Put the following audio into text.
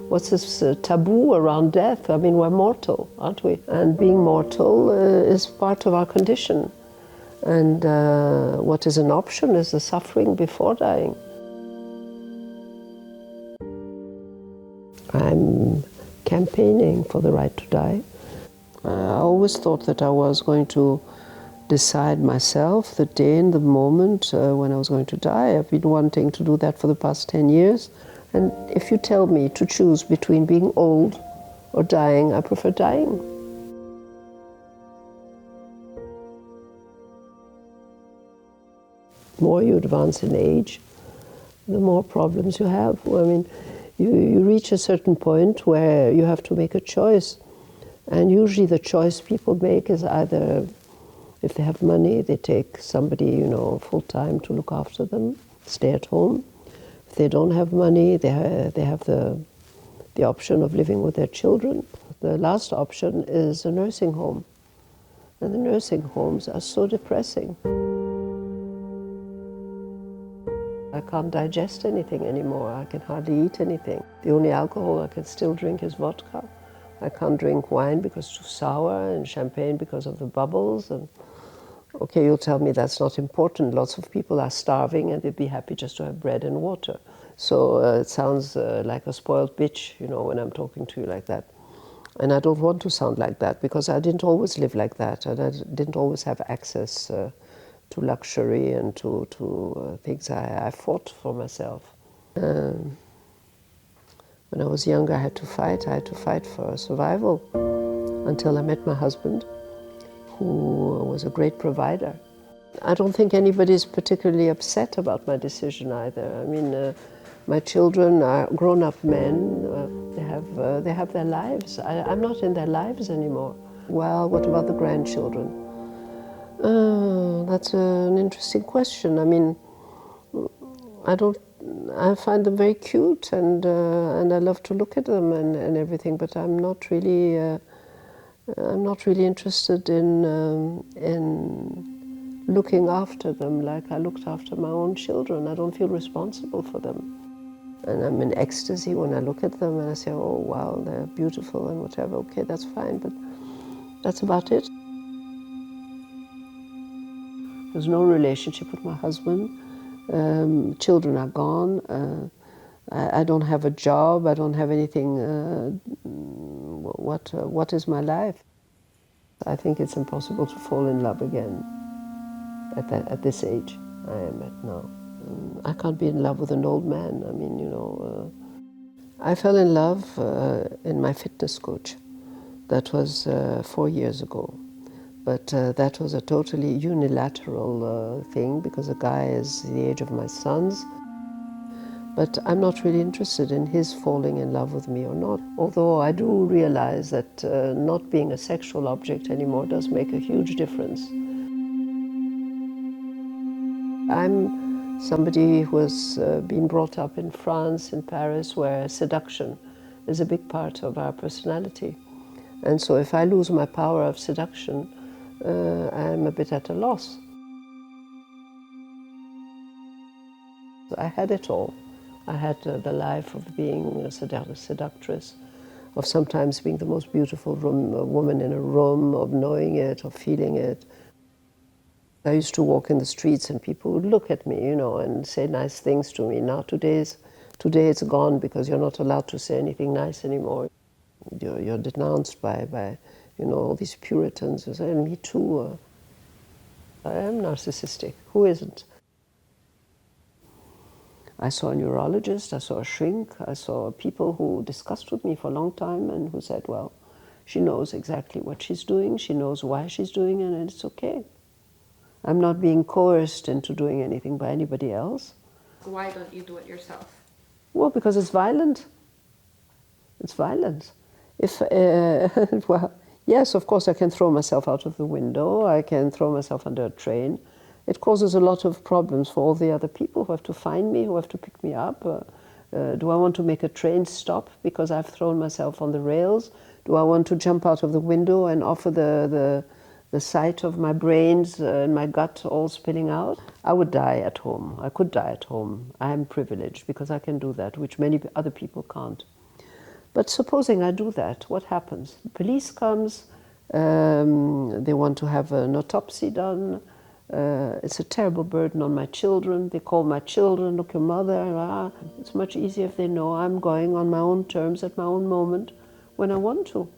What's this taboo around death? I mean, we're mortal, aren't we? And being mortal is part of our condition. And what is an option is the suffering before dying. I'm campaigning for the right to die. I always thought that I was going to decide myself the day and the moment when I was going to die. I've been wanting to do that for the past 10 years. And if you tell me to choose between being old or dying, I prefer dying. The more you advance in age, the more problems you have. I mean, you reach a certain point where you have to make a choice. And usually the choice people make is either, if they have money, they take somebody, full-time to look after them, stay at home. If they don't have money, they have the option of living with their children. The last option is a nursing home. And the nursing homes are so depressing. I can't digest anything anymore. I can hardly eat anything. The only alcohol I can still drink is vodka. I can't drink wine because it's too sour, and champagne because of the bubbles. And okay, you'll tell me that's not important. Lots of people are starving and they'd be happy just to have bread and water. So it sounds like a spoiled bitch, when I'm talking to you like that. And I don't want to sound like that because I didn't always live like that, and I didn't always have access to luxury and to things I fought for myself. When I was younger, I had to fight for survival until I met my husband, who was a great provider. I don't think anybody's particularly upset about my decision either. I mean, my children are grown-up men. They have their lives. I'm not in their lives anymore. Well, what about the grandchildren? That's an interesting question. I mean, I find them very cute, and I love to look at them and everything. But I'm not really interested in looking after them like I looked after my own children. I don't feel responsible for them. And I'm in ecstasy when I look at them and I say, oh, wow, they're beautiful and whatever. Okay, that's fine, but that's about it. There's no relationship with my husband. Children are gone. I don't have a job. I don't have anything. What is my life? I think it's impossible to fall in love again at this age I am at now. I can't be in love with an old man. I mean, I fell in love in my fitness coach. That was 4 years ago. But that was a totally unilateral thing because the guy is the age of my sons. But I'm not really interested in his falling in love with me or not. Although I do realize that not being a sexual object anymore does make a huge difference. I'm somebody who has been brought up in France, in Paris, where seduction is a big part of our personality. And so if I lose my power of seduction, I'm a bit at a loss. I had it all. I had the life of being a seductress, of sometimes being the most beautiful woman in a room, of knowing it, of feeling it. I used to walk in the streets and people would look at me, and say nice things to me. Now today it's gone because you're not allowed to say anything nice anymore. You're denounced by all these Puritans who say, me too. I am narcissistic. Who isn't? I saw a neurologist, I saw a shrink, I saw people who discussed with me for a long time and who said, well, she knows exactly what she's doing, she knows why she's doing it, and it's okay. I'm not being coerced into doing anything by anybody else. Why don't you do it yourself? Well, because it's violent. It's violent. Well, yes, of course, I can throw myself out of the window, I can throw myself under a train. It causes a lot of problems for all the other people who have to find me, who have to pick me up. Do I want to make a train stop because I've thrown myself on the rails? Do I want to jump out of the window and offer the sight of my brains and my gut all spilling out? I would die at home. I could die at home. I am privileged because I can do that, which many other people can't. But supposing I do that, what happens? The police comes, they want to have an autopsy done. It's a terrible burden on my children. They call my children, look, your mother. It's much easier if they know I'm going on my own terms at my own moment when I want to.